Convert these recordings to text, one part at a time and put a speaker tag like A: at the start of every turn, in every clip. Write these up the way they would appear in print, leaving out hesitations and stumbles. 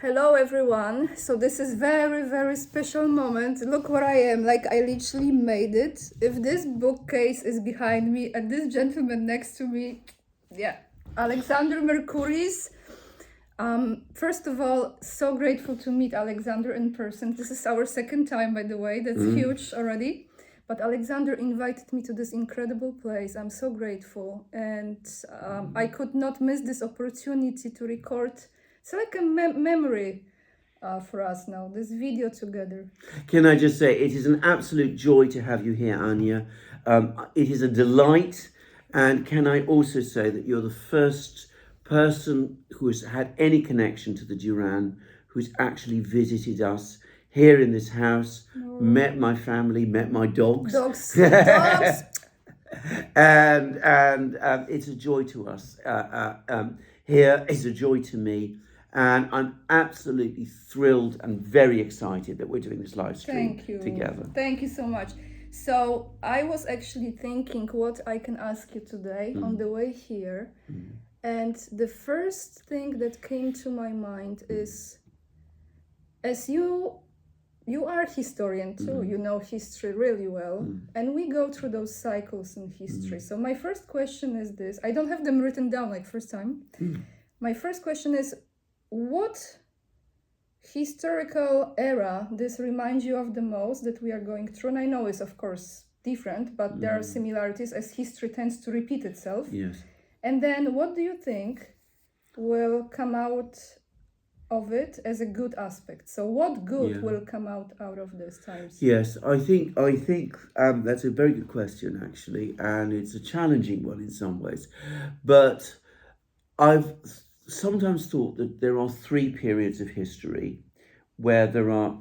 A: Hello everyone. So this is very special moment. Look where I am. Like I literally made it. If this bookcase is behind me and this gentleman next to me, yeah, Alexander Mercouris. First of all, so grateful to meet Alexander in person. This is our second time, by the way. That's huge already. But Alexander invited me to this incredible place. I'm so grateful, and I could not miss this opportunity to record. It's like a memory for us now, this video together.
B: Can I just say, it is an absolute joy to have you here, Anya. It is a delight. And can I also say that you're the first person who has had any connection to the Duran who's actually visited us here in this house, met my family, met my dogs.
A: Dogs.
B: and it's a joy to us. Here is a joy to me. And I'm absolutely thrilled and very excited that we're doing this live stream together.
A: Thank you so much. So I was actually thinking what I can ask you today on the way here. And the first thing that came to my mind is, as you are a historian too, you know history really well, and we go through those cycles in history. So my first question is this. I don't have them written down like first time. My first question is, what historical era this reminds you of the most that we are going through? And I know it's of course different, but there are similarities as history tends to repeat itself.
B: Yes.
A: And then what do you think will come out of it as a good aspect? So what good will come out of these times?
B: Yes, I think that's a very good question actually, and it's a challenging one in some ways. But I've sometimes thought that there are three periods of history where there are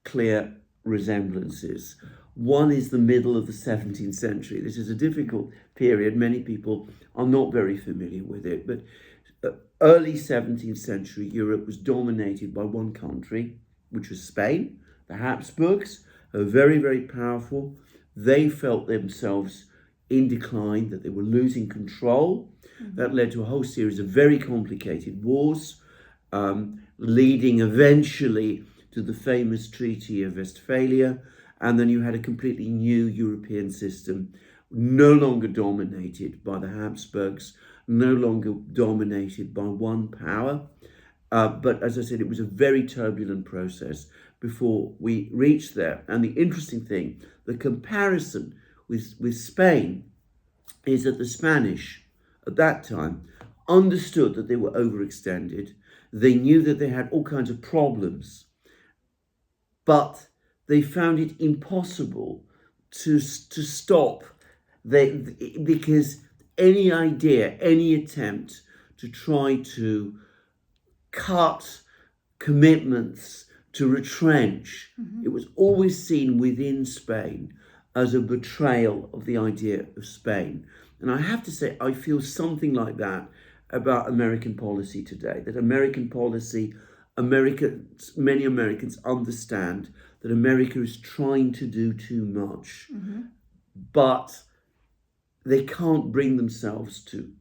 B: clear resemblances. One is the middle of the 17th century. This is a difficult period. Many people are not very familiar with it, but early 17th century Europe was dominated by one country, which was Spain. The Habsburgs are very powerful. They felt themselves in decline, that they were losing control. That led to a whole series of very complicated wars, leading eventually to the famous Treaty of Westphalia. And then you had a completely new European system, no longer dominated by the Habsburgs, no longer dominated by one power. But as I said, it was a very turbulent process before we reached there. And the interesting thing, the comparison with Spain is that the Spanish at that time understood that they were overextended. They knew that they had all kinds of problems, but they found it impossible to stop because any idea, any attempt to try to cut commitments, to retrench, it was always seen within Spain as a betrayal of the idea of Spain. And I have to say, I feel something like that about American policy today, that American policy, many Americans understand that America is trying to do too much, but they can't bring themselves to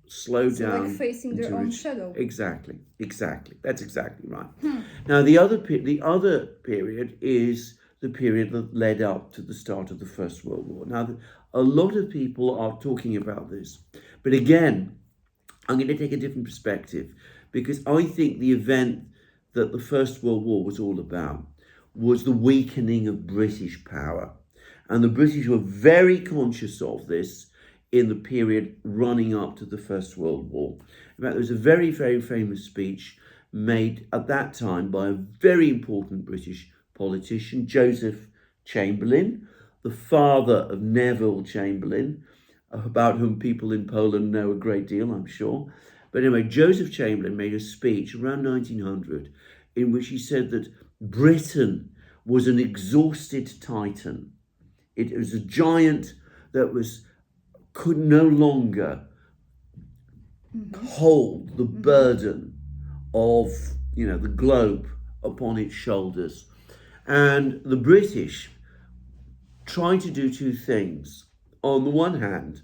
B: slow down.
A: Like facing their own shadow.
B: Exactly. That's exactly right. Now, the other period is the period that led up to the start of the First World War. Now, a lot of people are talking about this, but again, I'm going to take a different perspective, because I think the event that the First World War was all about was the weakening of British power. And the British were very conscious of this in the period running up to the First World War. In fact, there was a very famous speech made at that time by a very important British politician, Joseph Chamberlain, the father of Neville Chamberlain, about whom people in Poland know a great deal, I'm sure. But anyway, Joseph Chamberlain made a speech around 1900 in which he said that Britain was an exhausted titan. It was a giant that could no longer hold the burden of the globe upon its shoulders. And the British tried to do two things. On the one hand,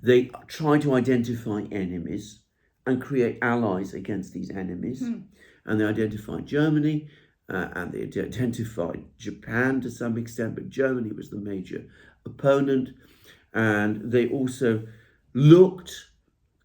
B: they tried to identify enemies and create allies against these enemies. and they identified Germany, and they identified Japan to some extent, but Germany was the major opponent. And they also looked,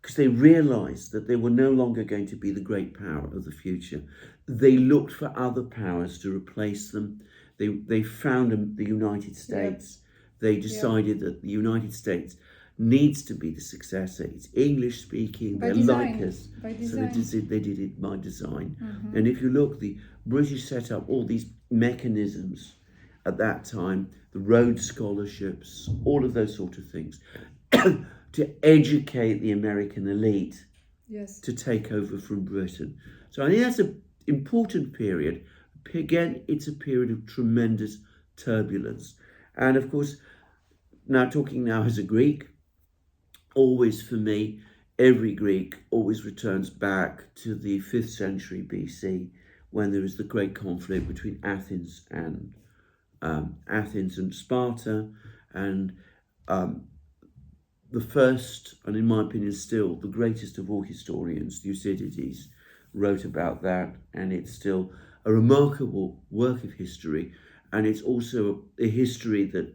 B: because they realized that they were no longer going to be the great power of the future. They looked for other powers to replace them. They found the United States. They decided that the United States needs to be the successor. It's English speaking,
A: By
B: they're
A: design.
B: like us.
A: By
B: So they
A: design.
B: did it by design. And if you look, the British set up all these mechanisms at that time, the Rhodes scholarships, all of those sort of things, to educate the American elite
A: Yes.
B: to take over from Britain. So I think that's an important period. Again, it's a period of tremendous turbulence. And of course, now talking now as a Greek, always for me, every Greek always returns back to the 5th century BC, when there was the great conflict between Athens and Sparta, and the first, and in my opinion still the greatest of all historians, Thucydides, wrote about that, and it's still a remarkable work of history, and it's also a history that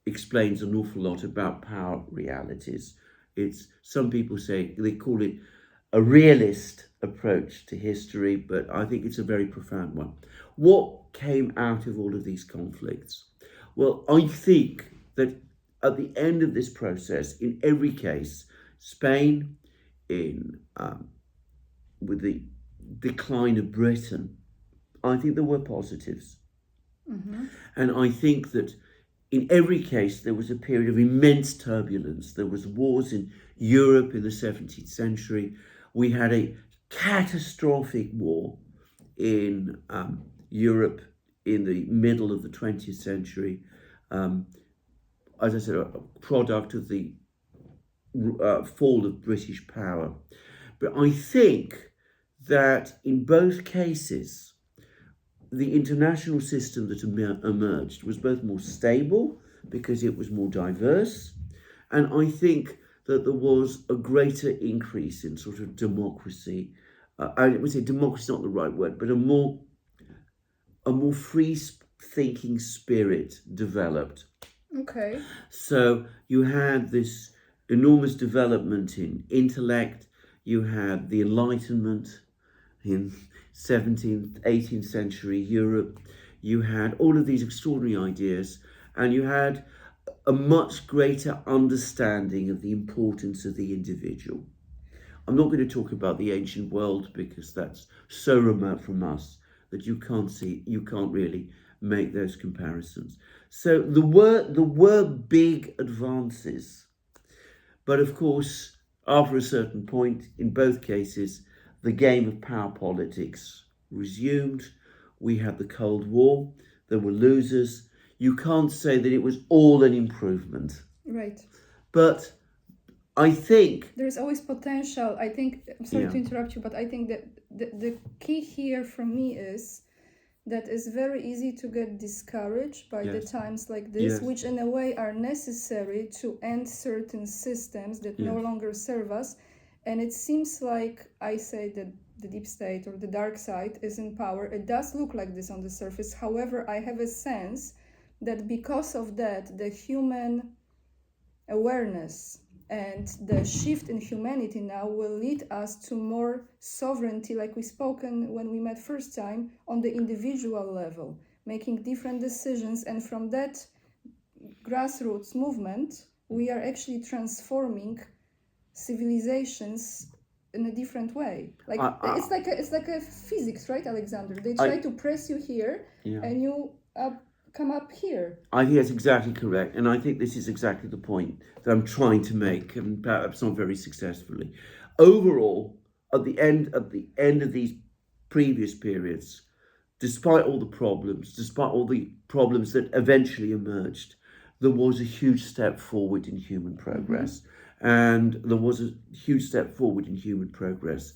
B: explains an awful lot about power realities. It's, some people say, they call it a realist approach to history, but I think it's a very profound one. What came out of all of these conflicts? Well, I think that at the end of this process, in every case, Spain, with the decline of Britain, I think there were positives. And I think that in every case, there was a period of immense turbulence. There was wars in Europe in the 17th century. We had a catastrophic war in Europe in the middle of the 20th century. As I said, a product of the fall of British power. But I think that in both cases, the international system that emerged was both more stable because it was more diverse, and I think that there was a greater increase in sort of democracy. I would say democracy is not the right word, but a more free thinking spirit developed.
A: Okay.
B: So you had this enormous development in intellect. You had the Enlightenment in 17th, 18th century Europe. You had all of these extraordinary ideas, and you had a much greater understanding of the importance of the individual. I'm not going to talk about the ancient world because that's so remote from us that you can't really make those comparisons. So there were big advances, but of course, after a certain point, in both cases, the game of power politics resumed. We had the Cold War. There were losers. You can't say that it was all an improvement.
A: Right.
B: But I think
A: there's always potential. I think, I'm sorry to interrupt you, but I think that the key here for me is that it's very easy to get discouraged by the times like this, which in a way are necessary to end certain systems that no longer serve us. And it seems like, I say that the deep state or the dark side is in power. It does look like this on the surface. However, I have a sense that because of that, the human awareness and the shift in humanity now will lead us to more sovereignty, like we spoken when we met first time, on the individual level, making different decisions. And from that grassroots movement, we are actually transforming civilizations in a different way. Like it's like a physics, right, Alexander? They try to press you here, and you come up here.
B: I think that's exactly correct, and I think this is exactly the point that I'm trying to make, and perhaps not very successfully. Overall, at the end of these previous periods, despite all the problems that eventually emerged, there was a huge step forward in human progress. And there was a huge step forward in human progress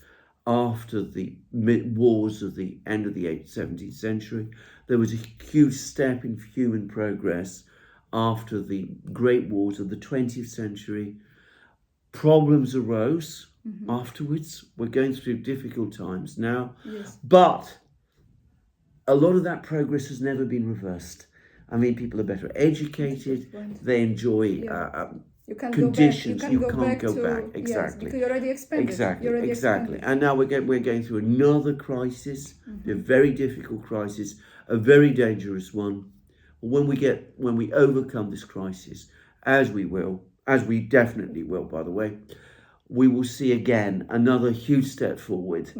B: after the wars of the end of the 17th century. There was a huge step in human progress after the great wars of the 20th century. Problems arose, afterwards. We're going through difficult times now.
A: Yes.
B: But a lot of that progress has never been reversed. I mean, people are better educated. They enjoy
A: You can't
B: conditions.
A: go back.
B: You can't go
A: to,
B: back.
A: Yes,
B: Exactly.
A: because you already expanded.
B: Exactly.
A: You already
B: Exactly.
A: expanded.
B: And now we're going through another crisis, a very difficult crisis, a very dangerous one. When we overcome this crisis, as we definitely will, by the way, we will see again another huge step forward.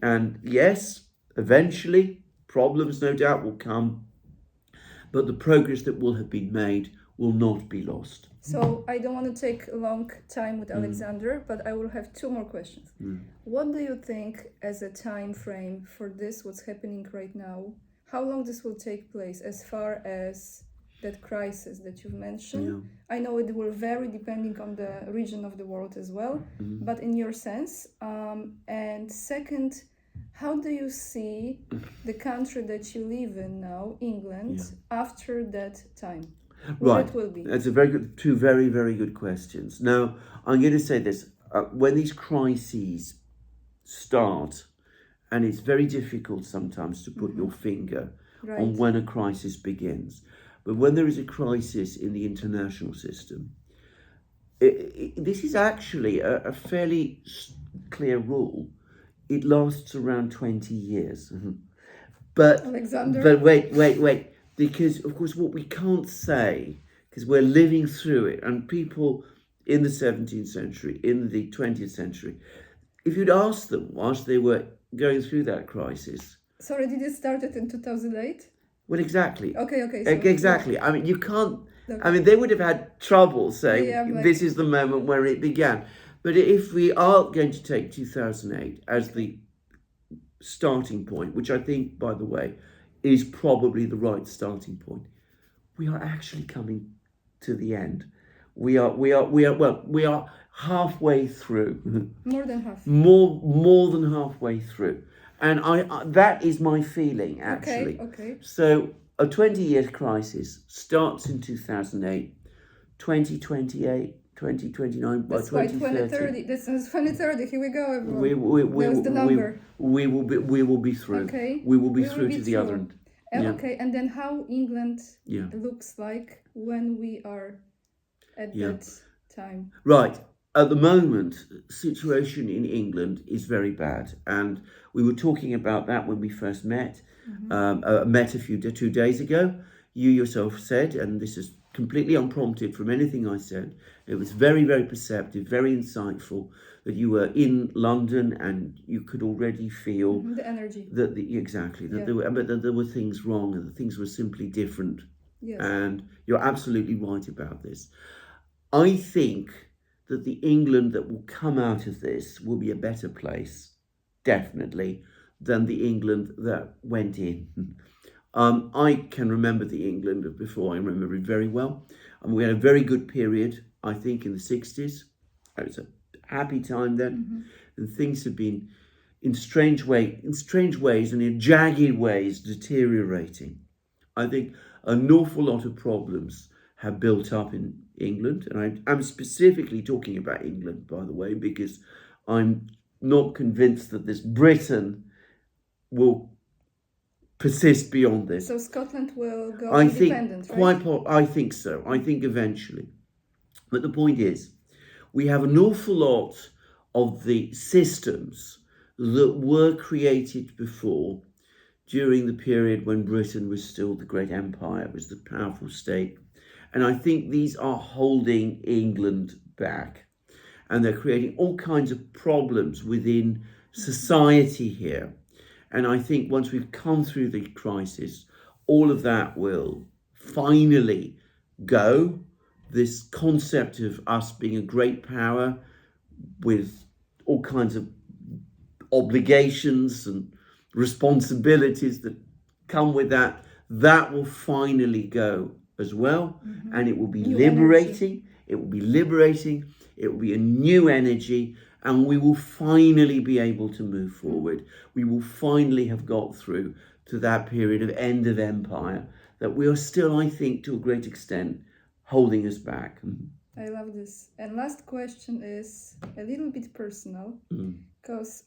B: And yes, eventually problems no doubt will come, but the progress that will have been made will not be lost.
A: So I don't want to take a long time with Alexander, but I will have two more questions. What do you think as a time frame for this, what's happening right now? How long this will take place as far as that crisis that you've mentioned? I know it will vary depending on the region of the world as well, but in your sense. And second, how do you see the country that you live in now, England, after that time? What it will be?
B: That's two very, very good questions. Now, I'm going to say this. When these crises start, and it's very difficult sometimes to put your finger on when a crisis begins. But when there is a crisis in the international system, this is actually a fairly clear rule. It lasts around 20 years. But wait. Because, of course, what we can't say, because we're living through it, and people in the 17th century, in the 20th century, if you'd asked them whilst they were going through that crisis...
A: Sorry, did it start in 2008?
B: Well, exactly.
A: Okay.
B: Exactly. I mean, you can't... Okay. I mean, they would have had trouble saying this is the moment where it began. But if we are going to take 2008 as the starting point, which I think, by the way, is probably the right starting point, we are actually coming to the end. We are halfway through.
A: More than half.
B: More than halfway through. And I that is my feeling, actually.
A: Okay.
B: So a 20-year crisis starts in 2008, 2028, 2029, by 2030.
A: That's 2030. Here we go, everyone. That was the number.
B: We will be through.
A: Okay.
B: We will be through to the other end.
A: Okay, and then how England looks like when we are at that time. Right.
B: At the moment, situation in England is very bad, and we were talking about that when we first met. Met 2 days ago. You yourself said, and this is completely unprompted from anything I said, it was very, very perceptive, very insightful, that you were in London and you could already feel
A: the energy.
B: That there were things wrong and that things were simply different.
A: Yes.
B: And you're absolutely right about this. I think that the England that will come out of this will be a better place, definitely, than the England that went in. I can remember the England of before. I remember it very well. We had a very good period, I think, in the 60s. It was a happy time then. And things have been, in strange ways and in jagged ways, deteriorating. I think an awful lot of problems have built up in England. And I'm specifically talking about England, by the way, because I'm not convinced that this Britain will persist beyond this.
A: So Scotland will go independent, right?
B: I think so. I think eventually. But the point is, we have an awful lot of the systems that were created before, during the period when Britain was still the great empire, it was the powerful state. And I think these are holding England back. And they're creating all kinds of problems within society here. And I think once we've come through the crisis, all of that will finally go. This concept of us being a great power with all kinds of obligations and responsibilities that come with that, that will finally go as well. And it will be liberating. It will be liberating. It will be a new energy. And we will finally be able to move forward. We will finally have got through to that period of end of empire that we are still, I think, to a great extent, holding us back.
A: I love this. And last question is a little bit personal because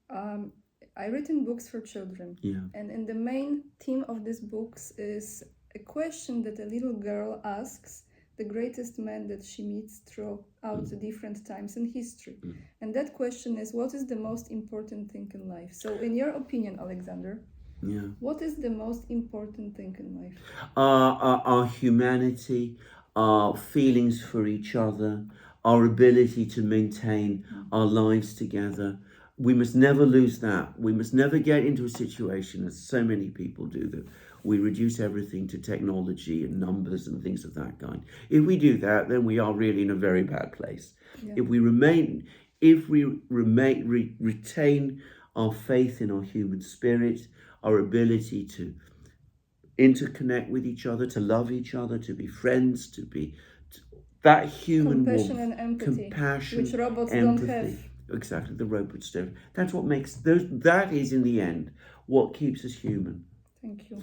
A: I written books for children.
B: Yeah.
A: And in the main theme of these books is a question that a little girl asks the greatest man that she meets throughout the different times in history. And that question is, what is the most important thing in life? So in your opinion, Alexander,
B: Yeah.
A: what is the most important thing in life?
B: Our humanity, our feelings for each other, our ability to maintain our lives together. We must never lose that. We must never get into a situation, as so many people do, that we reduce everything to technology and numbers and things of that kind. If we do that, then we are really in a very bad place.
A: Yeah.
B: If we retain our faith in our human spirit, our ability to interconnect with each other, to love each other, to be friends, that human
A: Compassion
B: warmth,
A: and empathy,
B: compassion,
A: which robots
B: empathy.
A: don't have.
B: Exactly, the robots don't. That's what makes those. That is, in the end, what keeps us human.
A: Thank you.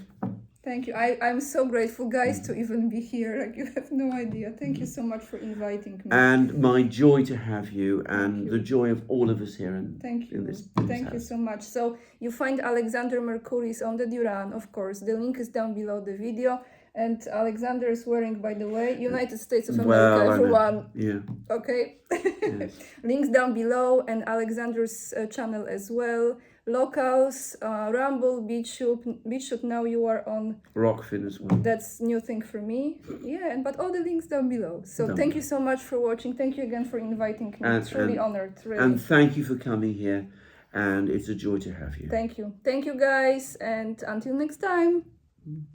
A: Thank you. I'm so grateful, guys, to even be here. Like, you have no idea. Thank you so much for inviting me.
B: And my joy to have you, and
A: you.
B: the joy of all of us here.
A: Thank you.
B: In this
A: Thank you
B: house.
A: so much. So you find Alexander Mercouris on the Duran, of course. The link is down below the video. And Alexander is wearing, by the way, United States of America,
B: Well,
A: everyone.
B: Yeah.
A: Okay.
B: Yes.
A: Links down below, and Alexander's channel as well. Locals, Rumble, BeatShoot. Now you are on
B: Rockfin as well.
A: That's new thing for me. Yeah, but all the links down below. So
B: Down
A: thank
B: below.
A: you so much for watching. Thank you again for inviting me.
B: And-
A: Truly
B: and-
A: honored. Really.
B: And thank you for coming here. And it's a joy to have you.
A: Thank you. Thank you, guys. And until next time.